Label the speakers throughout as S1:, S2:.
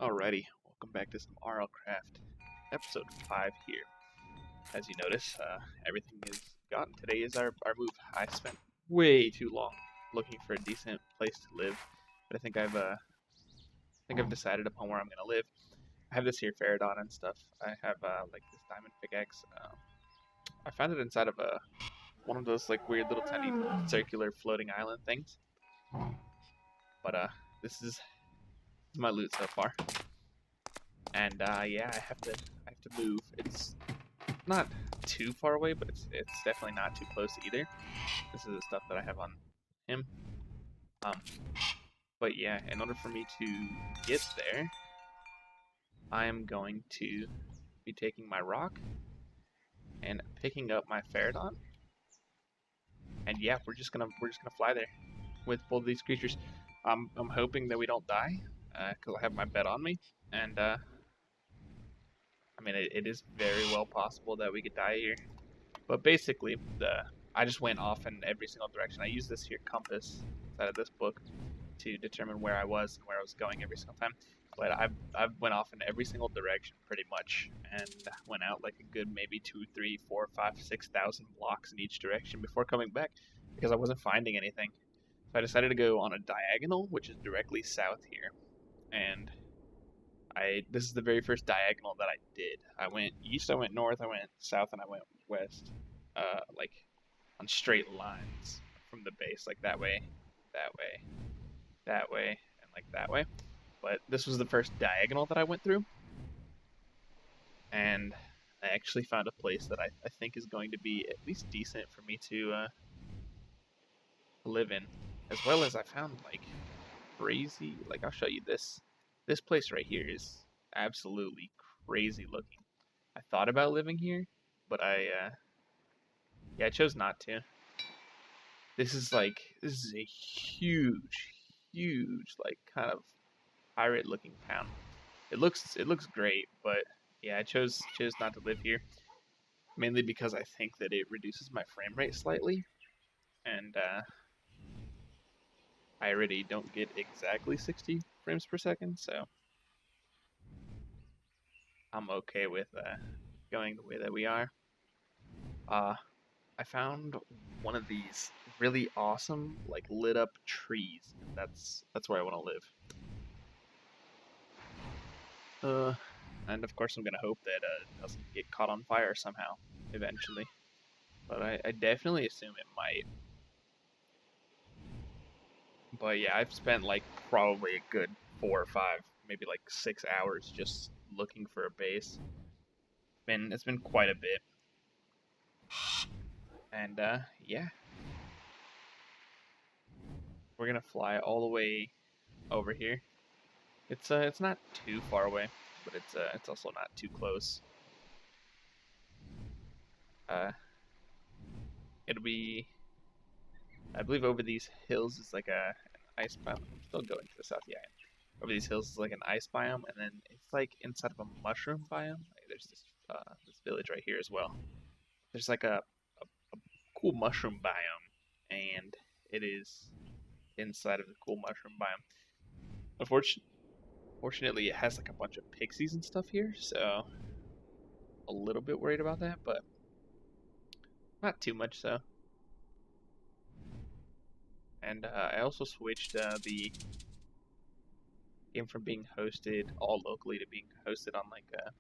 S1: Alrighty, welcome back to some RLCraft, episode 5 here. As you notice, everything is gone. Today is our move. I spent way too long looking for a decent place to live, but I think I've decided upon where I'm gonna live. I have this here Faradon and stuff. I have like this diamond pickaxe. I found it inside of one of those like weird little tiny circular floating island things. But this is my loot so far. And yeah, I have to move. It's not too far away, but it's definitely not too close either. This is the stuff that I have on him. Um, but yeah, in order for me to get there, I am going to be taking my rock and picking up my Faradon. And yeah, we're just gonna fly there with both of these creatures. I'm hoping that we don't die, because I have my bed on me, and I mean it is very well possible that we could die here. But basically, I just went off in every single direction. I used this here compass inside of this book to determine where I was and where I was going every single time. But I've went off in every single direction pretty much, and went out like a good maybe 2, 3, 4, 5, 6,000 blocks in each direction before coming back because I wasn't finding anything. So I decided to go on a diagonal, which is directly south here, and this is the very first diagonal that I did. I went east, I went north, I went south, and I went west, like on straight lines from the base, like that way, that way, that way, and like that way. But this was the first diagonal that I went through, and I actually found a place that I think is going to be at least decent for me to live in, as well as I found like crazy. Like I'll show you this. This place right here is absolutely crazy looking. I thought about living here, but yeah, I chose not to. This is a huge like kind of pirate looking town. It looks great, but yeah, I chose not to live here mainly because I think that it reduces my frame rate slightly, and I already don't get exactly 60 frames per second, so I'm okay with going the way that we are. Uh, I found one of these really awesome, like lit up trees. That's where I want to live. And of course I'm gonna hope that it doesn't get caught on fire somehow eventually. But I definitely assume it might. But yeah, I've spent like probably a good 4 or 5, maybe like 6 hours just looking for a base. It's been quite a bit. And yeah, we're gonna fly all the way over here. It's not too far away, but it's also not too close. Uh, it'll be, I believe, over these hills is like an ice biome. I'm still going to the south, yeah. Over these hills is like an ice biome, and then it's like inside of a mushroom biome. Like, there's this village right here as well. There's like a cool mushroom biome, and it is inside of the cool mushroom biome. Fortunately, it has like a bunch of pixies and stuff here, so a little bit worried about that, but not too much so. And I also switched the game from being hosted all locally to being hosted on like a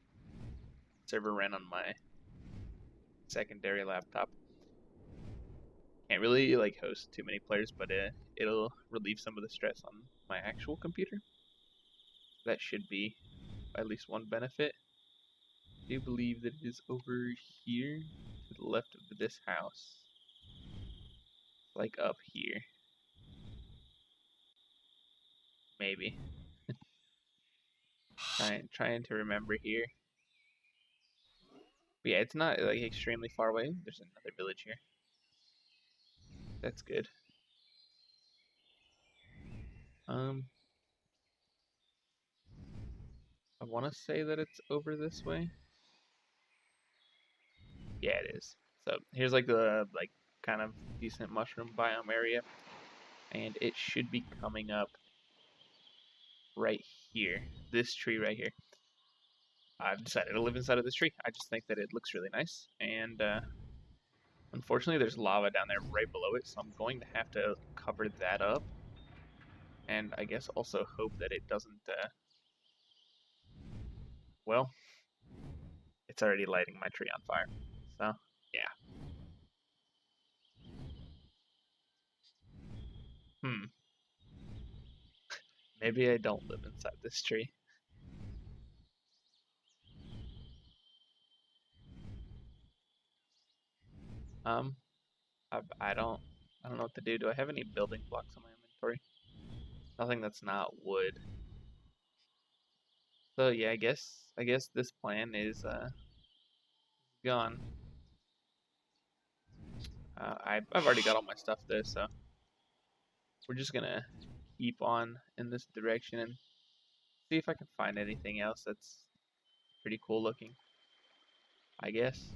S1: server ran on my secondary laptop. Can't really like host too many players, but it'll relieve some of the stress on my actual computer. That should be at least one benefit. I do believe that it is over here to the left of this house, like up here, maybe. Trying to remember here. But yeah, it's not like extremely far away. There's another village here. That's good. Um, I want to say that it's over this way. Yeah, it is. So here's like the kind of decent mushroom biome area, and it should be coming up right here, this tree right here. I've decided to live inside of this tree. I just think that it looks really nice, and unfortunately there's lava down there right below it, so I'm going to have to cover that up, and I guess also hope that it doesn't, well, it's already lighting my tree on fire, so yeah. Maybe I don't live inside this tree. Um, I don't know what to do. Do I have any building blocks in my inventory? Nothing that's not wood. So yeah, I guess this plan is gone. I've already got all my stuff there, so we're just gonna keep on in this direction and see if I can find anything else that's pretty cool looking, I guess.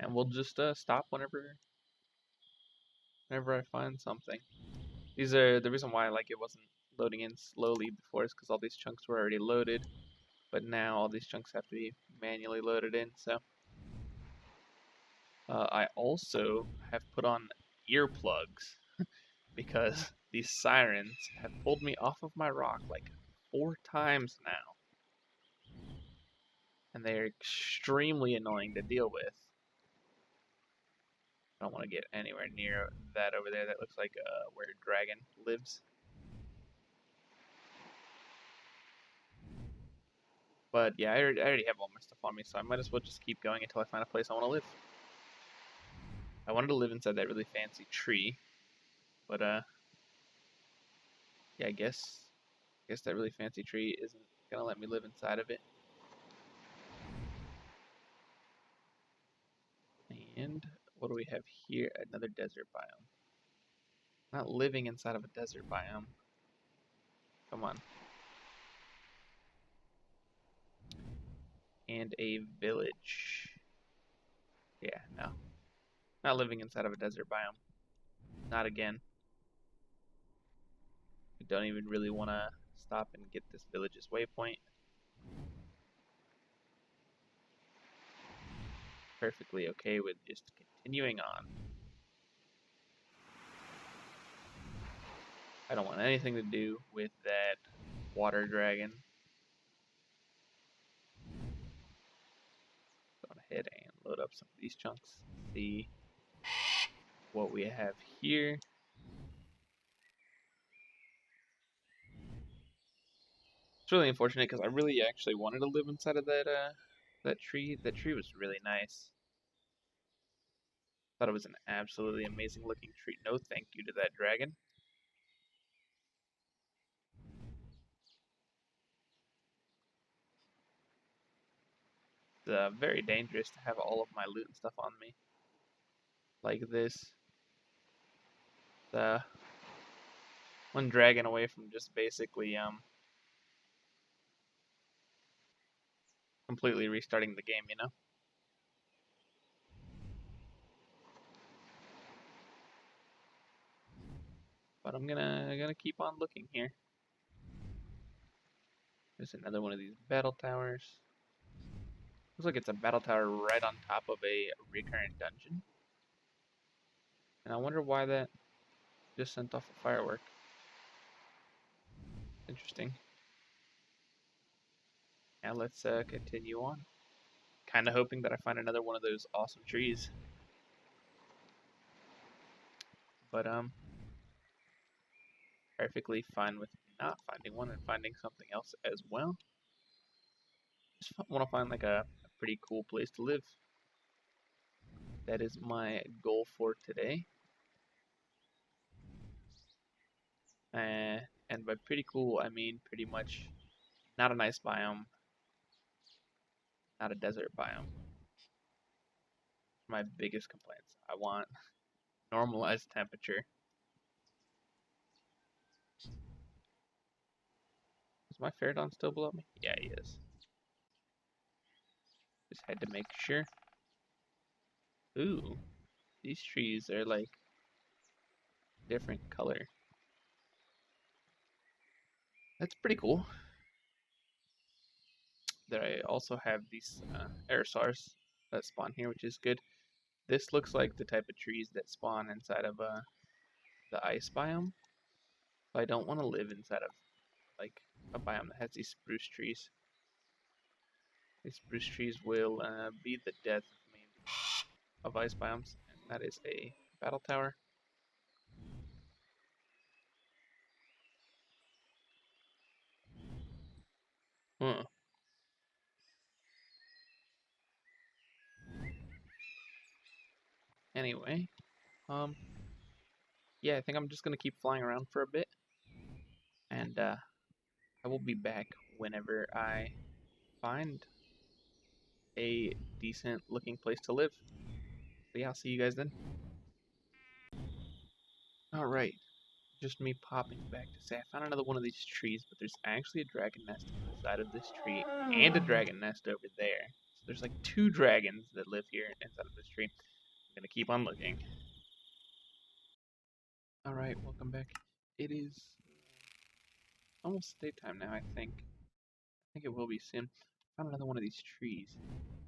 S1: And we'll just stop whenever I find something. These are the reason why like it wasn't loading in slowly before is because all these chunks were already loaded, but now all these chunks have to be manually loaded in. So I also have put on earplugs because these sirens have pulled me off of my rock like 4 times now, and they are extremely annoying to deal with. I don't want to get anywhere near that over there. That looks like where a dragon lives. But yeah, I already have all my stuff on me, so I might as well just keep going until I find a place I want to live. I wanted to live inside that really fancy tree, but yeah, I guess that really fancy tree isn't gonna let me live inside of it. And what do we have here? Another desert biome. Not living inside of a desert biome. Come on. And a village. Yeah, no. Not living inside of a desert biome. Not again. I don't even really want to stop and get this village's waypoint. Perfectly okay with just continuing on. I don't want anything to do with that water dragon. Go ahead and load up some of these chunks. See what we have here. It's really unfortunate because I really actually wanted to live inside of that tree. That tree was really nice. Thought it was an absolutely amazing looking tree. No thank you to that dragon. It's very dangerous to have all of my loot and stuff on me like this. The one dragon away from just basically completely restarting the game, you know. But I'm gonna keep on looking here. There's another one of these battle towers. Looks like it's a battle tower right on top of a recurrent dungeon. And I wonder why that just sent off a firework. Interesting. Now let's continue on. Kind of hoping that I find another one of those awesome trees. But perfectly fine with not finding one and finding something else as well. Just want to find like a pretty cool place to live. That is my goal for today. And by pretty cool, I mean pretty much not a nice biome, not a desert biome. My biggest complaints. I want normalized temperature. Is my Pterodon still below me? Yeah, he is. Just had to make sure. Ooh, these trees are like different color. That's pretty cool. That I also have these aerosaurs that spawn here, which is good. This looks like the type of trees that spawn inside of the ice biome. So I don't want to live inside of like a biome that has these spruce trees. These spruce trees will be the death of me of ice biomes, and that is a battle tower. Huh. Anyway, um, yeah, I think I'm just gonna keep flying around for a bit, and I will be back whenever I find a decent looking place to live. So yeah, I'll see you guys then. Alright, just me popping back to say I found another one of these trees, but there's actually a dragon nest on the side of this tree and a dragon nest over there. So there's like two dragons that live here inside of this tree. I'm gonna keep on looking. Alright, welcome back. It is almost daytime now, I think. I think it will be soon. Found another one of these trees.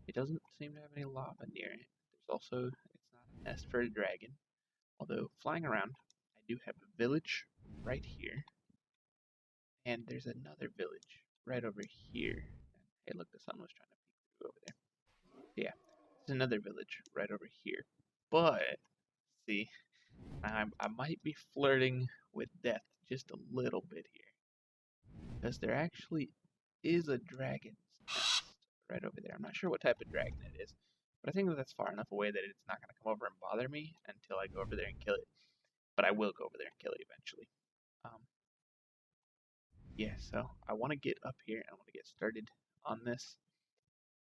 S1: It doesn't seem to have any lava near it. There's also, it's not a nest for a dragon. Although, flying around, I do have a village right here. And there's another village right over here. Hey, look, the sun was trying to peek through over there. Yeah, there's another village right over here. But, see, I might be flirting with death just a little bit here. Because there actually is a dragon's nest right over there. I'm not sure what type of dragon it is, but I think that that's far enough away that it's not going to come over and bother me until I go over there and kill it. But I will go over there and kill it eventually. Um, yeah, so I want to get up here and I want to get started on this.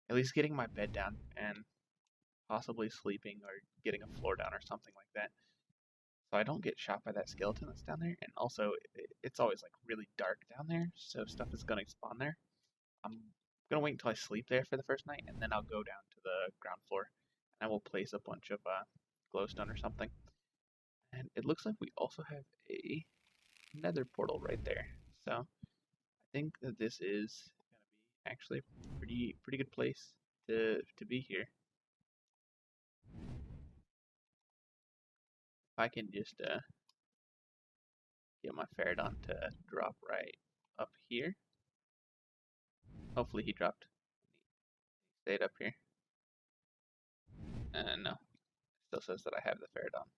S1: At least getting my bed down and possibly sleeping or getting a floor down or something like that. So I don't get shot by that skeleton that's down there. And also, it's always like really dark down there, so stuff is going to spawn there. I'm gonna wait until I sleep there for the first night, and then I'll go down to the ground floor, and I will place a bunch of glowstone or something. And it looks like we also have a nether portal right there. So I think that this is gonna be actually a pretty good place to be here. If I can just get my Faradon to drop right up here. Hopefully he dropped. Stayed up here. No, still says that I have the Faradon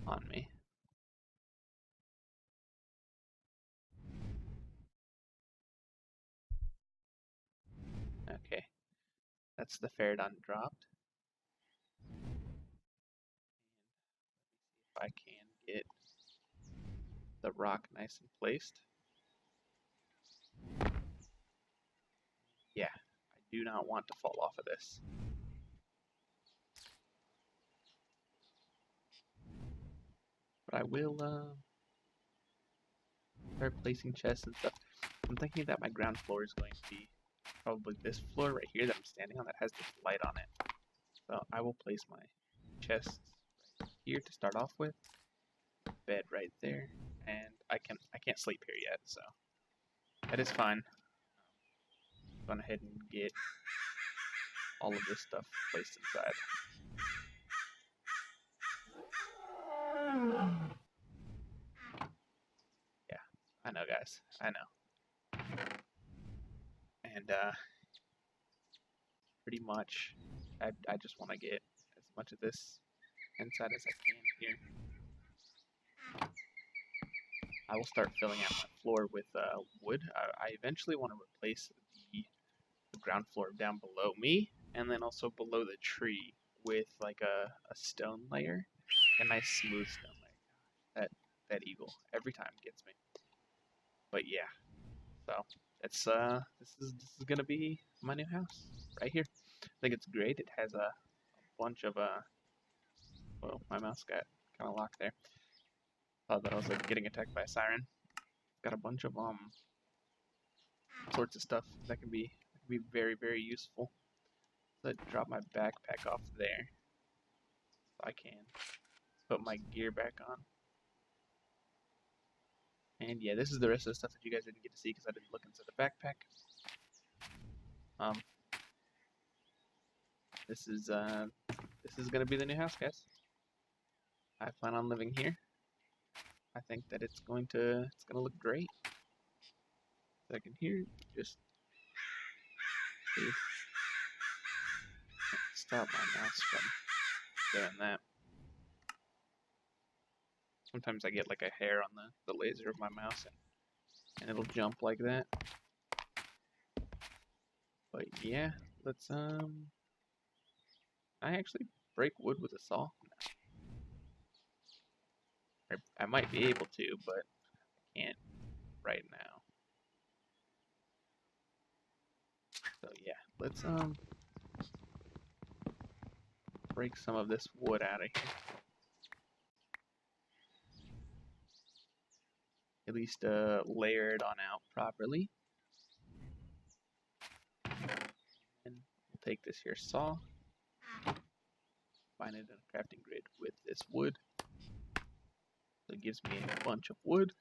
S1: on me. Okay, that's the Faradon dropped. If I can get the rock nice and placed. Yeah, I do not want to fall off of this. But I will start placing chests and stuff. I'm thinking that my ground floor is going to be probably this floor right here that I'm standing on that has this light on it. So I will place my chests right here to start off with. Bed right there, and I can't sleep here yet, so that is fine. I'm going ahead and get all of this stuff placed inside. Yeah, I know, guys. I know. And pretty much, I just want to get as much of this inside as I can here. I will start filling out my floor with wood. I eventually want to replace the ground floor down below me, and then also below the tree with like a stone layer, a nice smooth stone layer. That eagle every time gets me. But yeah, so it's this is gonna be my new house right here. I think it's great. It has a bunch of well, my mouse got kind of locked there. Thought that I was like getting attacked by a siren. Got a bunch of sorts of stuff that can be very useful. So I drop my backpack off there so I can put my gear back on. And yeah, this is the rest of the stuff that you guys didn't get to see because I didn't look into the backpack. Um, this is gonna be the new house, guys. I plan on living here. I think that it's gonna look great. So I can hear just see, stop my mouse from doing that. Sometimes I get like a hair on the laser of my mouse and it'll jump like that. But yeah, let's I actually break wood with a saw? No. I might be able to, but I can't right now. So yeah, let's break some of this wood out of here. At least layer it on out properly. And we'll take this here saw, bind it in a crafting grid with this wood. So it gives me a bunch of wood.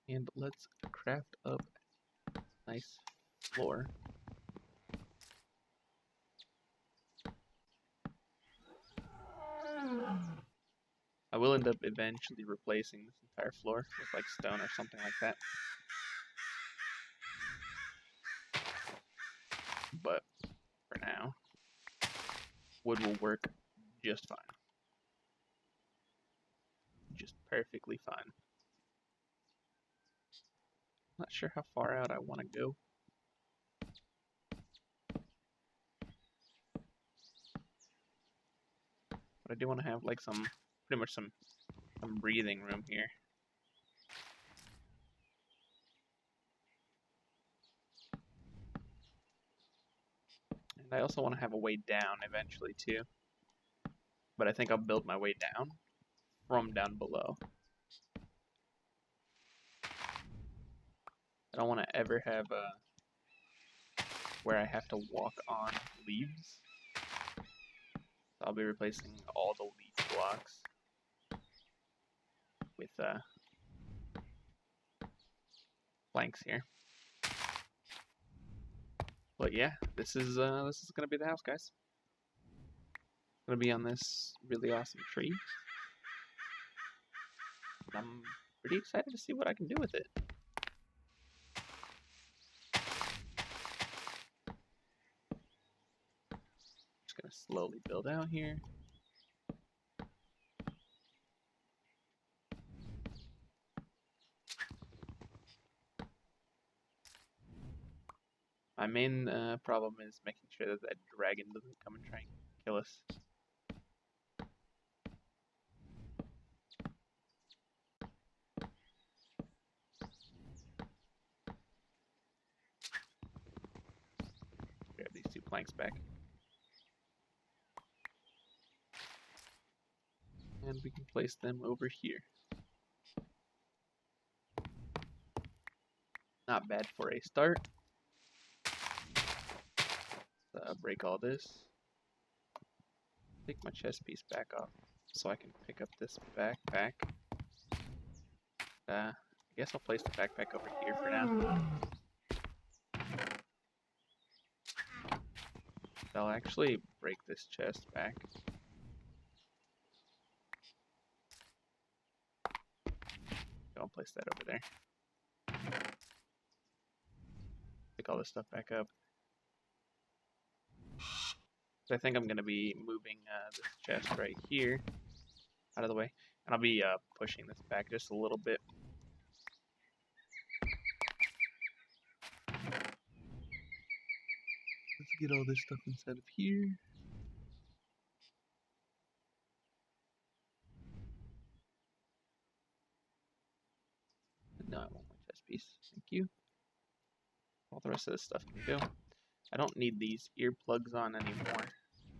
S1: And let's craft up a nice floor. I will end up eventually replacing this entire floor with like stone or something like that. But for now, wood will work just fine. Just perfectly fine. Not sure how far out I want to go. But I do want to have like pretty much some breathing room here. And I also want to have a way down eventually too. But I think I'll build my way down from down below. I don't want to ever have where I have to walk on leaves. So I'll be replacing all the leaf blocks with planks here. But yeah, this is gonna be the house, guys. It's gonna be on this really awesome tree. And I'm pretty excited to see what I can do with it. Just gonna slowly build out here. My main problem is making sure that that dragon doesn't come and try and kill us. Grab these 2 planks back. And we can place them over here. Not bad for a start. Break all this. Take my chest piece back off so I can pick up this backpack. I guess I'll place the backpack over here for now. I'll actually break this chest back. I'll place that over there. Pick all this stuff back up. So I think I'm going to be moving this chest right here out of the way. And I'll be pushing this back just a little bit. Let's get all this stuff inside of here. No, I want my chest piece. Thank you. All the rest of this stuff can go. I don't need these earplugs on anymore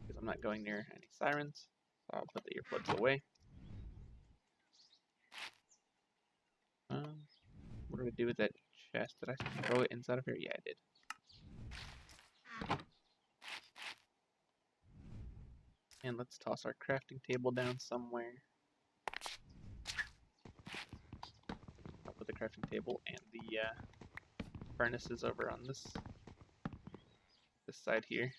S1: because I'm not going near any sirens. So I'll put the earplugs away. What did I do with that chest? Did I throw it inside of here? Yeah, I did. And let's toss our crafting table down somewhere. I'll put the crafting table and the furnaces over on this this side here.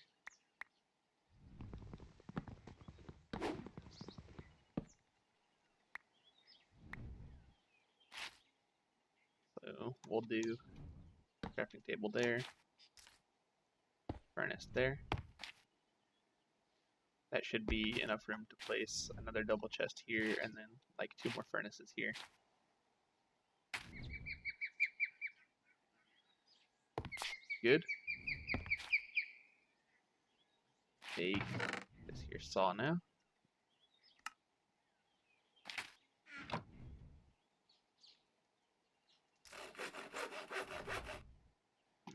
S1: So we'll do crafting table there, furnace there. That should be enough room to place another double chest here and then like 2 more furnaces here. Good. Take this here saw now.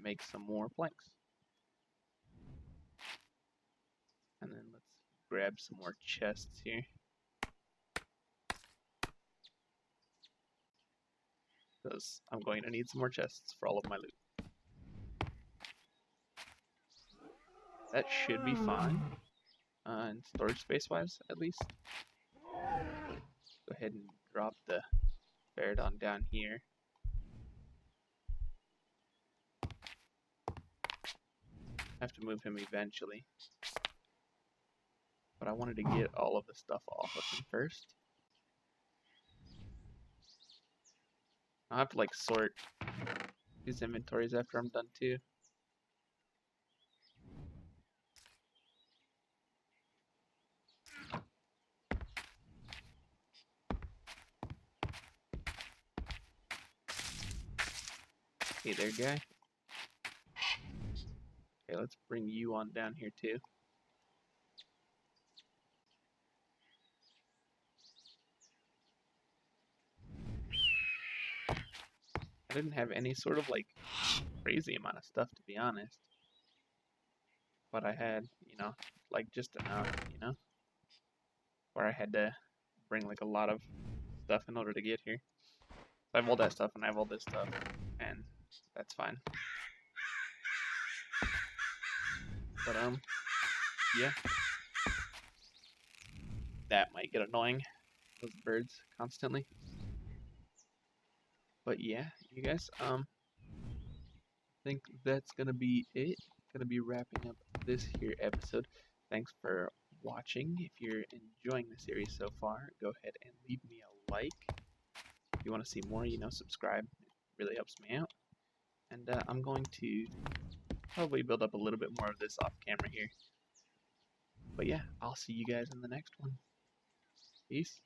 S1: Make some more planks. And then let's grab some more chests here. Because I'm going to need some more chests for all of my loot. That should be fine. And storage space wise, at least. Go ahead and drop the ferret on down here. Have to move him eventually. But I wanted to get all of the stuff off of him first. I'll have to like sort these inventories after I'm done too. Hey there, guy. Okay, let's bring you on down here too. I didn't have any sort of like crazy amount of stuff, to be honest. But I had, you know, like just enough, you know, where I had to bring like a lot of stuff in order to get here. So I have all that stuff and I have all this stuff, and that's fine. But yeah, that might get annoying, those birds constantly. But yeah, you guys, I think that's gonna be it. Gonna be wrapping up this here episode. Thanks for watching. If you're enjoying the series so far, go ahead and leave me a like. If you want to see more, you know, subscribe. It really helps me out. And I'm going to probably build up a little bit more of this off camera here. But yeah, I'll see you guys in the next one. Peace.